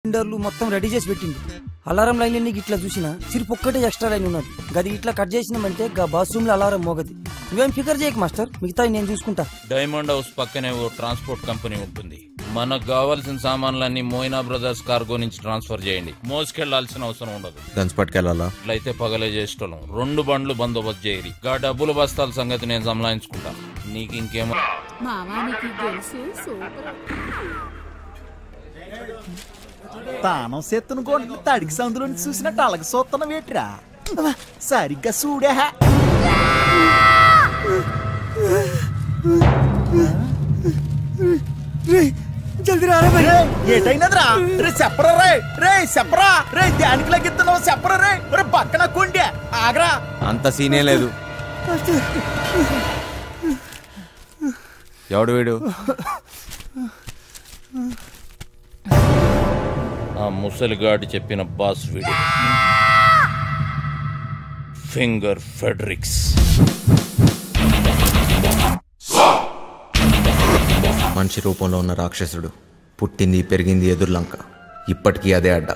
సిలిండర్లు మొత్తం రెడీ చేసి పెట్టిండు. అలారం లైన్ నీకు ఇట్లా చూసినా సిరిపు ఒక్కటే ఎక్స్ట్రా లైన్ ఉన్నది. గది ఇట్లా కట్ చేసినామంటే బాత్రూమ్ లో అలారం మోగది. నువ్వేం ఫికర్ చేయకు మాస్టర్, మిగతా నేను చూసుకుంటా. డైమండ్ హౌస్ పక్కనే ఓ ట్రాన్స్పోర్ట్ కంపెనీ ఉంటుంది. మనకు కావాల్సిన సామాన్లన్నీ మోయినా బ్రదర్స్ కార్గో నుంచి ట్రాన్స్ఫర్ చేయండి. మోసుకెళ్లాల్సిన అవసరం ఉండదు. గన్స్ పట్టుకెళ్ళాలా? ఇట్లయితే పగలే చేసేటోళ్ళం. 2 బండ్లు బందోబస్తు చేయరి. గా డబ్బుల బస్తాల సంగతి నేను సంలాయించుకుంటా. నీకు ఇంకేమో తానం సెత్తును కొట్టి తడికి సందులో చూసినట్టు అలాగ సొత్తన వేట్రా సరిగ్గా చూడే. ఏటైనదిరా రే చెప్పరా రే చెప్పరా రే దానికి లగిస్తున్నావు చెప్పరా రే పక్కన కొండే ఆగరా. అంత సీనే లేదు. ఎవడు వీడు? ఆ ముసలిగాడి చెప్పిన బాస్ వీడు. ఫింగర్ ఫెడరిక్స్. మనిషి రూపంలో ఉన్న రాక్షసుడు. పుట్టింది పెరిగింది ఎదుర్లంక. ఇప్పటికీ అదే అడ్డ.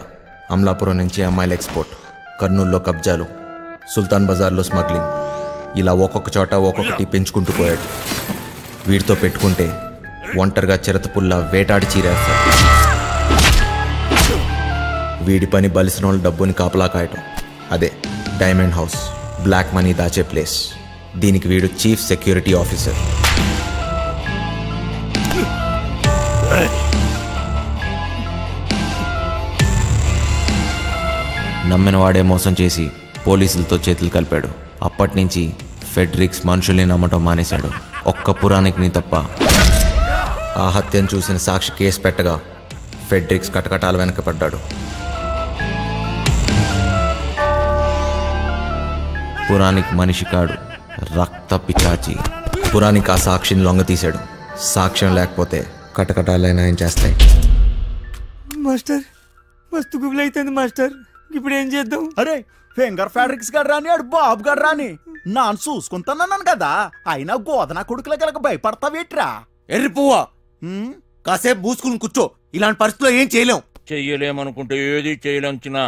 అమలాపురం నుంచి అమ్మాయిల ఎక్స్పోర్ట్, కర్నూలులో కబ్జాలు, సుల్తాన్ బజార్లో స్మగ్లింగ్. ఇలా ఒక్కొక్క చోట ఒక్కొక్కటి పెంచుకుంటూ పోయాడు. వీడితో పెట్టుకుంటే ఒంటరిగా చిరతపుల్లా వేటాడి చీరేస్తాడు. వీడి పని బలిసిన వాళ్ళ డబ్బుని కాపలా కాయటం. అదే డైమండ్ హౌస్, బ్లాక్ మనీ దాచే ప్లేస్. దీనికి వీడు చీఫ్ సెక్యూరిటీ ఆఫీసర్. నమ్మిన వాడే మోసం చేసి పోలీసులతో చేతులు కలిపాడు. అప్పటి నుంచి ఫెడరిక్స్ మనుషుల్ని నమ్మటం మానేశాడు. ఒక్క పురాణికిని తప్ప. ఆ హత్యను చూసిన సాక్షి కేసు పెట్టగా ఫెడరిక్స్ కటకటాల వెనకపడ్డాడు. పురాణిక్ మనిషి కాడు, రక్త పిచాచి. పురాణిక్ ఆ సాక్షిని లొంగతీశాడు. సాక్ష్యం లేకపోతే కటకటాలైనా ఏం చేస్తాయి? మాస్టర్ మస్తు గుబులు అవుతుంది మాస్టర్, ఇప్పుడు ఏం చేద్దాం? అరే ఫింగర్ ఫ్యాడ్రిక్స్ గడ్ రాని ఆడు బాబు గడ్ రాని నాను చూసుకుంటానన్నాను కదా. అయినా గోదన కొడుకుల గలక భయపడతావేట్రా? ఎర్రి పువ్వా, కాసేపు బూసుకుని కూర్చో. ఇలాంటి పరిస్థితుల్లో ఏం చేయలేం. చెయ్యలేమనుకుంటే ఏది చేయలేంచినా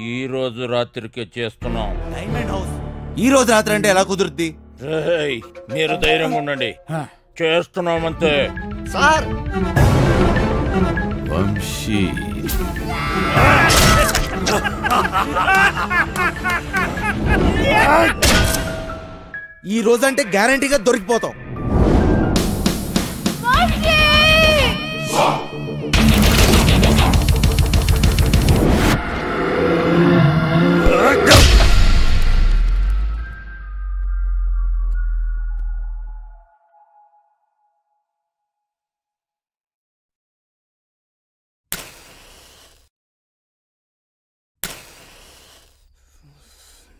ఈ రోజు రాత్రికే చేస్తున్నాం. డైమండ్ హౌస్ ఈ రోజు రాత్రి అంటే ఎలా కుదురుద్ది? మీరు ధైర్యంగా ఉండండి, చేస్తున్నామంతే. సార్ వంశీ ఈ రోజంటే గ్యారంటీగా దొరికిపోతాం.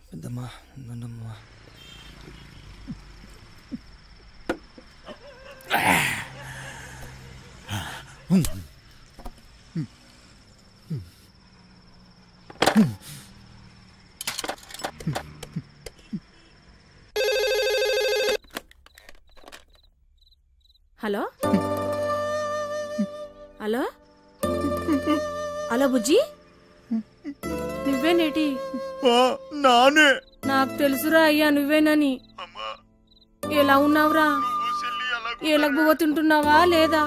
పెద్దమ్మా నన్నమ్మా. హలో హలో హలో బుజ్జి, నువ్వేనేటి? నానే. నాకు తెలుసురా అయ్యా నువ్వేనని. ఎలా ఉన్నావురా? ఎలగబోతుంటున్నావా లేదా?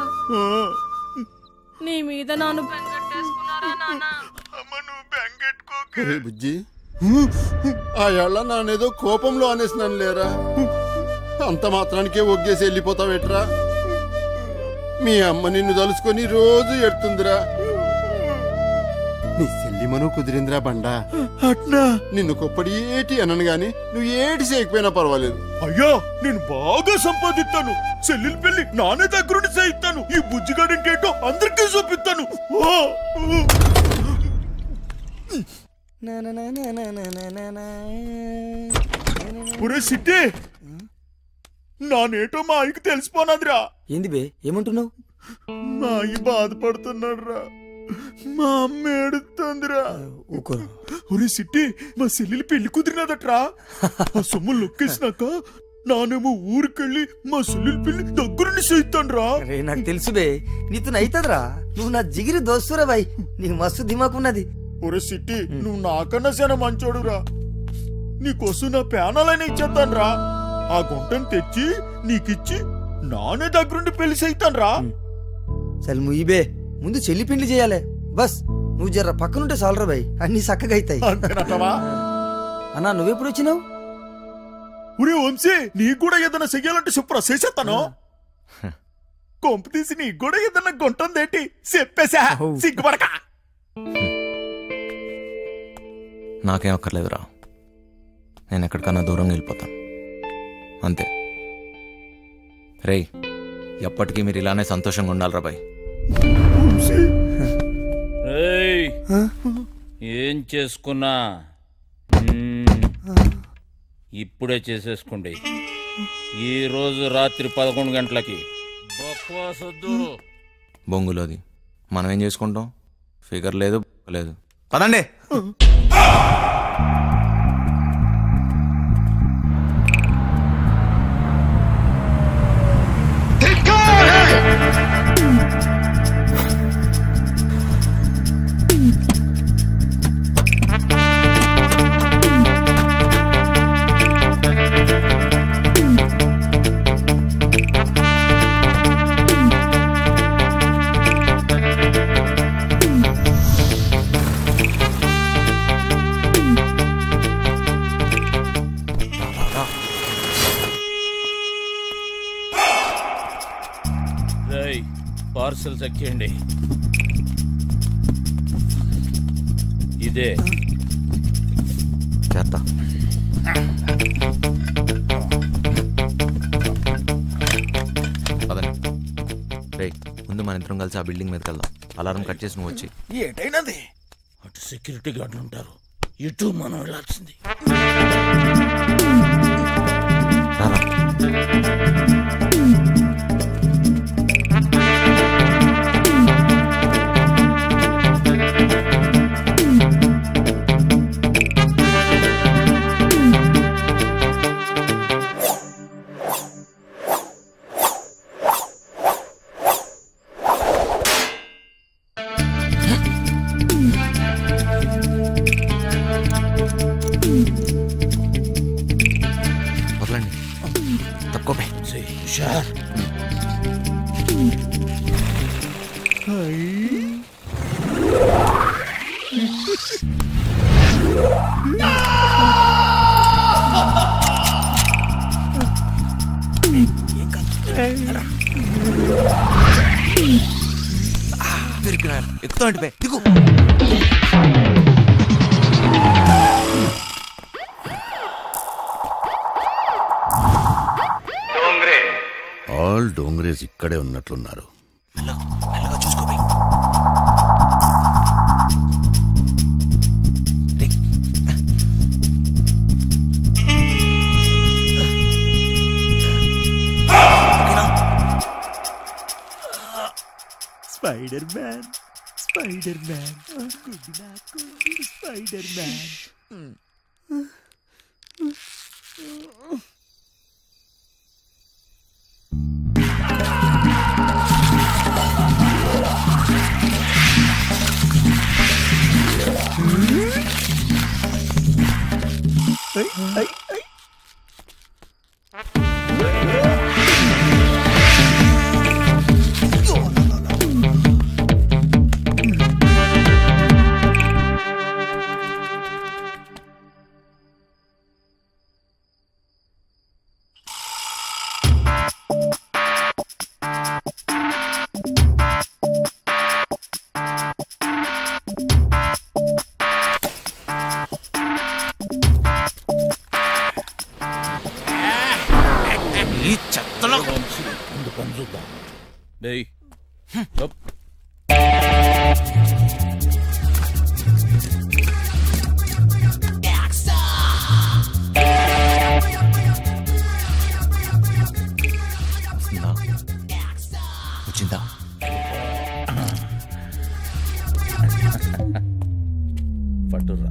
నీ మీద నాను బెంగట్టేసుకున్నారా నాన్న? బుజ్జి, ఆ ఏళ్ళ నానేదో కోపంలో అనేసినాను లేరా. అంత మాత్రానికే ఒగ్గేసి వెళ్ళిపోతావేట్రా? మీ అమ్మ నిన్ను తలుసుకొని రోజు ఎడుతుందిరా. నీ సెల్లిమను కుదిరిందిరా బండా. అట్నా నిన్ను కొప్పడి ఏటి అనను గాని నువ్వు ఏటి చేయకపోయినా పర్వాలేదు. అయ్యా నేను బాగా సంపాదిస్తాను. చెల్లెలు పెళ్లి నానే దగ్గరుండి చేయిస్తాను. ఈ బుజ్జిగాడింటేటో అందరికీ చూపిస్తాను. ఒరే సిట్టి, నానేటో మా ఆయనకి తెలిసిపోనాదిరా. ఏంది బే, ఏమంటున్నావు? మా అయ్య బాధపడుతున్నాడు రా. మా అమ్మ ఏడుతుందిరా. ఒరే సిట్టి, మా చెల్లెలు పెళ్లి కుదిరినదట్రా. ఆ సొమ్ము లొక్కేసినాక నానేమో ఊరికెళ్ళి మా సుల్లుల పిల్లి దగ్గరుండి చేయిస్తాను రా. రే నాకు తెలుసు బే, నీతో అయితదిరా. నువ్వు నా జిగిరి దోస్తురా బాయ్, నీకు మస్తు దిమాకున్నది. ఒరే సిట్టి, నువ్వు నాకన్నా చాలా మంచోడురా. నీకోసం నా ప్యానాలైనా ఇచ్చేస్తాను రా. ఆ గుంటను తెచ్చి నీకిచ్చి నానే దగ్గరుండి పెళ్లి చేయిస్తాను రా. సరే ముయ్యిబే, ముందు చెల్లి పిండి చేయాలి. బస్ నువ్వు జర్ర పక్కనుంటే చాలరా బాయ్, అన్ని చక్కగా అవుతాయి. అంతేనంటావా? అన్నా నువ్వెప్పుడు వచ్చినావు? ఒరే వంశీ, నీకు కూడా ఏదైనా చెయ్యాలంటే చెప్పురా, చేసేస్తాను. కొంప తీసి నీకు కూడా ఏదైనా గుంటుందేంటి చెప్పేసా, సిగ్గుపడక. నాకేం అక్కర్లేదురా, నేను ఎక్కడికన్నా దూరంగా వెళ్ళిపోతాను అంతే. రేయ్, ఎప్పటికీ మీరు ఇలానే సంతోషంగా ఉండాలిరా బాయ్. ఏయ్, ఏం చేసుకున్నా ఇప్పుడే చేసేసుకోండి. ఈ రోజు రాత్రి 11 గంటలకి బక్వాసొద్దు. బొంగులోది మనం ఏం చేసుకుంటాం? ఫిగర్ లేదు లేదు. పదండి. పార్సల్స్ ఎక్కేయండి. ఇదే చేస్తా. పదండి. రేయ్, ముందు మన ఇద్దరం కలిసి ఆ బిల్డింగ్ మీదకి వెళ్దాం. అలారం కట్ చేసి నువ్వు వచ్చి. ఏటైనది? అటు సెక్యూరిటీ గార్డులు ఉంటారు, ఇటు మనం వెళ్ళాల్సింది. రారా. వదలండి, తక్కువ. హుషార్. ఎక్కుతాంటి పే దిగు. ఆల్ డోంగ్రేస్ ఇక్కడే ఉన్నట్లున్నారు. Spider man, spider man, spider man. ఈ చెత్తలో ముందు పని చూద్దాం. డేయ్, వచ్చిందా? పట్టురా.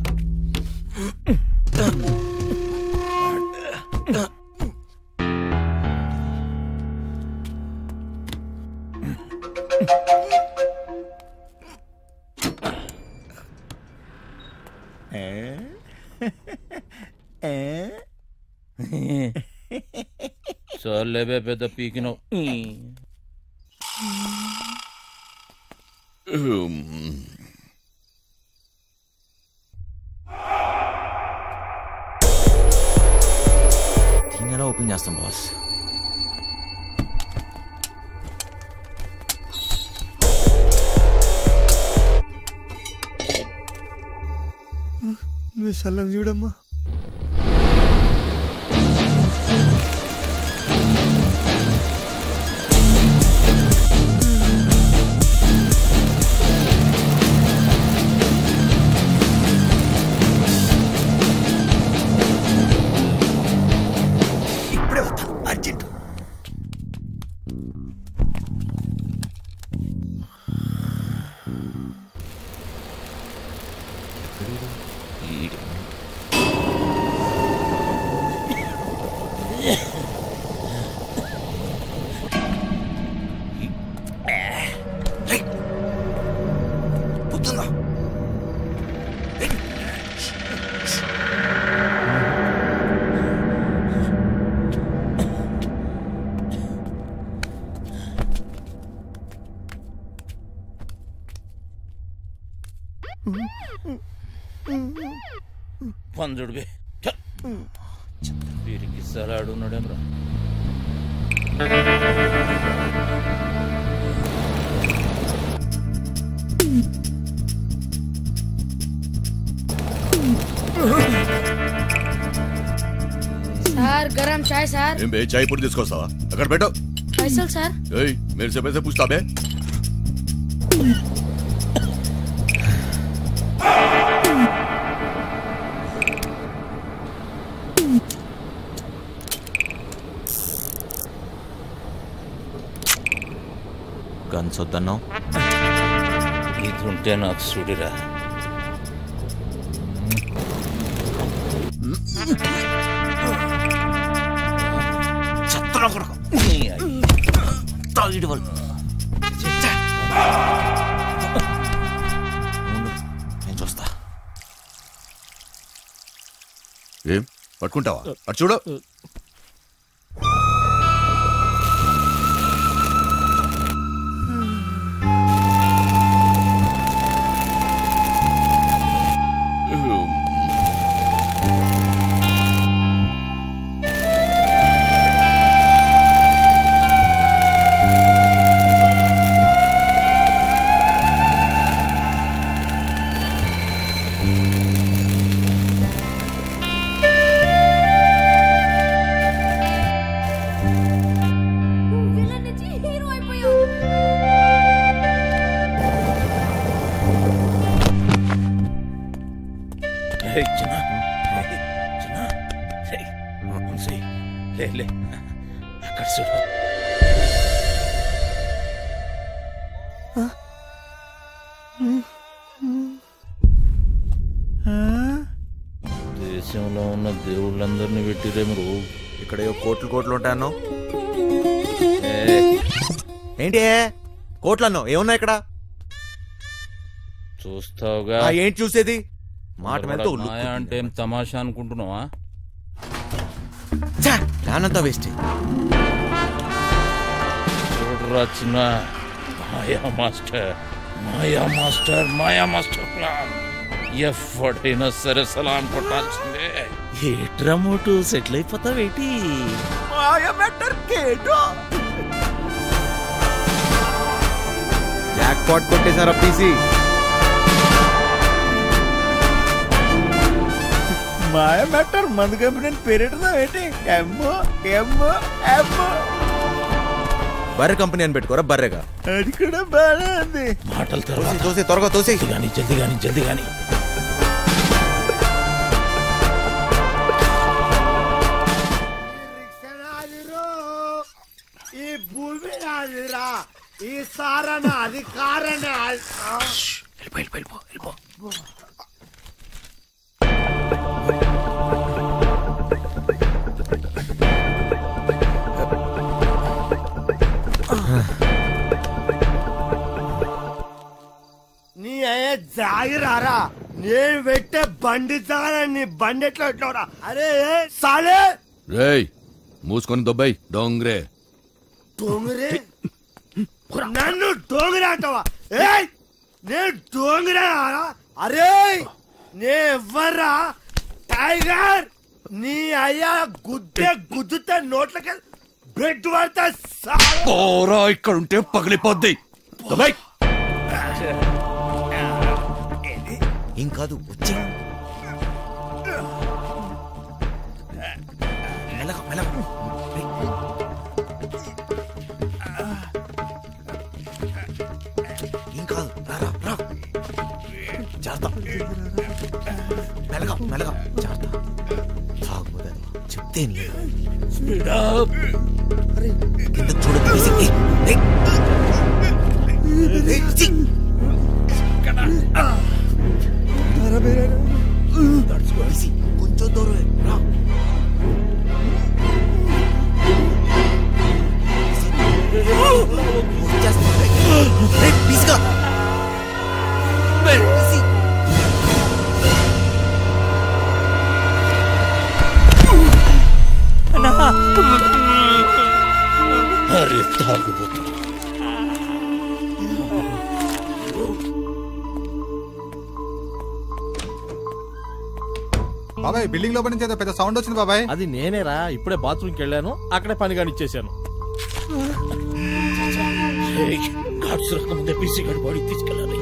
చాలేబే పెద్ద పీకినావు. దీన్ని ఎలా ఓపెన్ చేస్తాం బాస్? నువ్వు సల్లం చూడమ్మా. ఇప్పుడే వస్తాను అర్జెంట్. పంజుడివి వీరికి సలాడు ఉన్నాడేమ్రా. సార్ గరం చాయ్ సార్. ఏం బే చాయ్ పొడి తీసుకొస్తావా? అక్కడ పెట్టు. పైసలు సార్. ఏయ్ मेरे से पैसे पूछता बे? గన్స్ వద్దన్నావు. ఇది ఉంటే నాకు చూడిరా. నేను చూస్తా. ఏం పట్టుకుంటావా? అటు చూడు. అక్కడ చూడు. దేశంలో ఉన్న దేవుళ్ళందరినీ పెట్టిరే మీరు. ఇక్కడ కోట్లు కోట్లు ఉంటాయన్నో. ఏంటి కోట్లు అన్నో? ఏమున్నా ఇక్కడ? చూస్తావుగా. ఏంటి చూసేది? మాట మీద మాయా అంటే ఏం తమాషా అనుకుంటున్నావా? దానంతా వేస్ట్. చూడరా చిన్న మాయా మాస్టర్, మాయా మాస్టర్, మాయా మాస్టర్ ప్లాన్ ఎప్పుడైనా సరే సలాం కొట్టాల్సిందే. ఏట్రా మోటు సెటిల్ అయిపోతావేటి? జాక్ పాట్ కొట్టేశారా పీసీ? మాయ మ్యాటర్ మందు కంపెనీ పేరెట్టుదా ఏంటి? ఎమ్మో ఎమ్మో ఎమ్మో బర్రె కంపెనీ అని పెట్టుకోరా. బర్రెగా అది కూడా బాగా ఉంది. మాటలు తోసి త్వరగా తోసి. కానీ జల్దీ కానీ జల్దీ కానీ. ఈ భూమి నాదిరా, ఈ సారణ అధికారణ. వెళ్ళిపో. నీ అయ్యే జాగిరారా, నేను పెట్టే బండి నీ బండి ఎట్లా పెట్టినవరా? అరే సాలే రేయ్ మూసుకొని దొబ్బాయి డోంగ్రే. డోంగరే నన్ను డోంగరే అంటావా? ఏయ్ నేను డోంగరే? అరే నే ఎవర్రా? టైగర్ నీ అయ్యా గుద్దుతే నోట్లకి బ్రెడ్ పడతా. పోరా ఇక్కడ ఉంటే పగిలిపోద్ది. దొబ్బాయి. ఏం కాదు వచ్చి మెల్లగా మెల్లగా. ఏం కాదు రా రా జాగ్రత్త. మెల్లగా మెల్లగా జాగ్రత్త. సాగుపోతుంది చెప్తే కింద చూడదు. కొంచెం దూరం రా. అరే తాగుబోతు బాబాయ్ బిల్డింగ్ లోపల నుంచి ఏదో పెద్ద సౌండ్ వచ్చింది బాబాయ్. అది నేనేరా, ఇప్పుడే బాత్రూమ్కి వెళ్ళాను, అక్కడే పని కానిచ్చేసాను. గాడ్స్ రాకముందే పీసీ గడి బాడీ తీసుకెళ్ళాలి.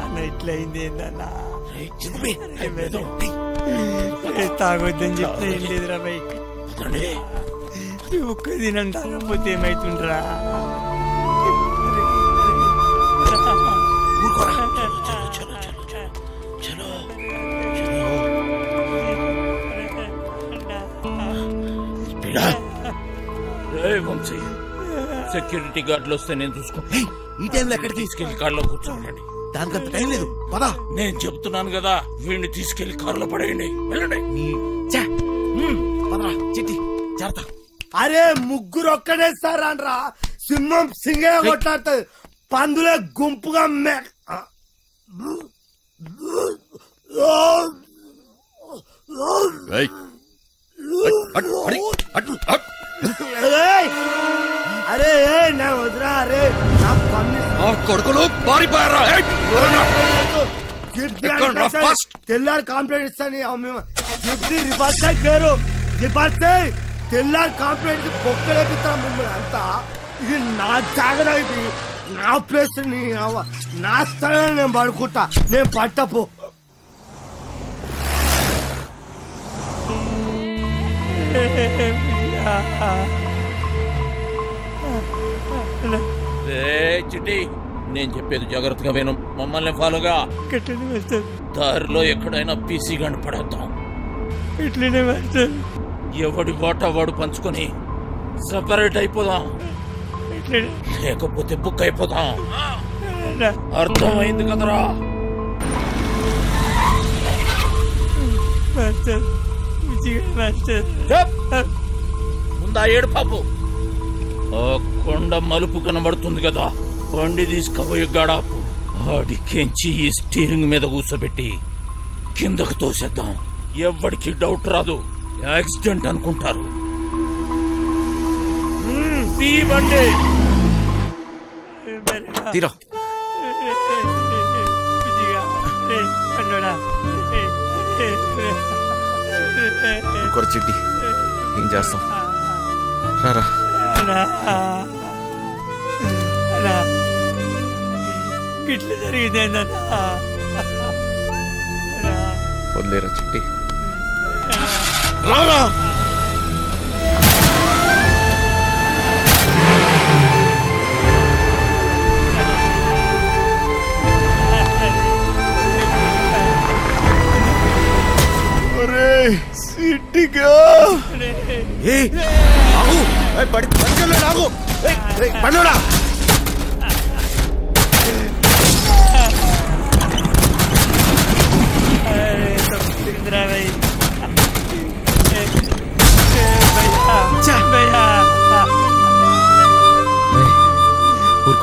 అన్న ఇట్లయింది ఏందన్నా? తాగొద్దని చెప్తే ఏం లేదురా బై. ఒక్క దినం తాగకపోతే ఏమైతుండ్రా? సెక్యూరిటీ గార్డులు వస్తే నేను చూసుకుంటా. ఈ టైంలో ఎక్కడికి తీసుకెళ్లి కార్లో కూర్చోండి. దానికంత టైం లేదు పదా. నేను చెప్తున్నాను కదా, వీడిని తీసుకెళ్లి కారులో పడేయండి. వెళ్ళండి. చిట్టి జాగ్రత్త. అరే ముగ్గురు ఒక్కడే సార్ అనరా? సింహం సింగే కొట్లాడుతుంది, పందులే గుంపుగా అరే నా వదిరా. అరే నా కొడుకులు పారిపోయారా? తెల్లారి కంప్లైంట్ ఇస్తాను. రివర్స్ పేరు రివర్స్ తెల్లారి కంప్లైంట్ బొక్కలేపిస్తాను మిమ్మల్ని అంతా. ఇది నా జాగ్రత్త, ఇది నా ప్లేస్, నా స్థలం. నేను పడుకుంటా, నేను పట్టపో. చిట్టి నేను చెప్పేది జాగ్రత్తగా విను. మమ్మల్ని ఫాలోగా. దారిలో ఎక్కడైనా పీసీ గంట పడేద్దాం. ఇట్లనే ఎవడి వాటా వాడు పంచుకొని సెపరేట్ అయిపోదాం, లేకపోతే బుక్ అయిపోదాం. అర్థమైంది కదరా? ముందా ఏడు పాపు. ఆ కొండ మలుపు కనబడుతుంది కదా, బండి తీసుకుపోయి గడాపు ఆడికెంచి ఈ స్టీరింగ్ మీద కూర్చోబెట్టి కిందకు తోసేద్దాం. ఎవ్వడికి డౌట్ రాదు, యాక్సిడెంట్ అనుకుంటారు. బండి తీరా. ఇంకొక చిట్టి ఏం చేస్తాం? రారా. ఇట్లా జరిగిందేందన్నా? వదిలేరా చిట్టి. రారా. సిట్టిగా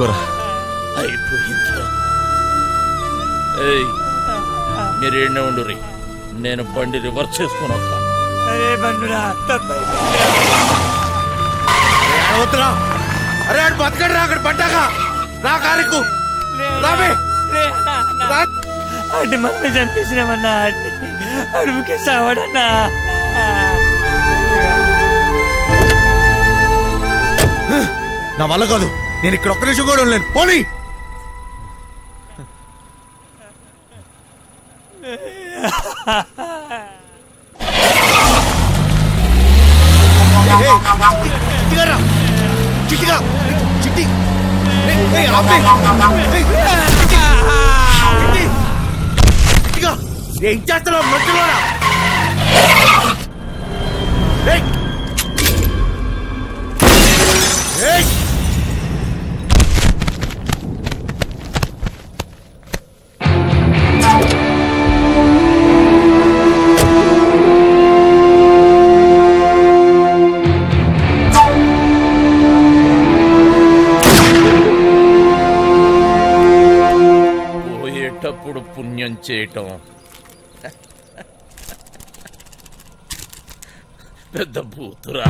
తీసుకోరా. అయిపోయిందిరా. మీరు ఏడనే ఉండు రీ, నేను బండి రివర్స్ చేసుకుని వస్తా. అరే బండురా అరే ఆడు బతకడు రా, అక్కడ పడ్డాగా రా కారుకు రావే. అంటే మనమే చంపేసినామన్నా, అడుగుకే సావాడన్నా. నా వల్ల కాదు, నేను ఇక్కడ ఒక్క నిమిషం కూడా ఉండలేను. పోనీ చిట్టిగా చిట్టి ఏం చేస్తున్నావు మధ్యలో? పోయేటప్పుడు పుణ్యం చేయటం పెద్ద భూతురా.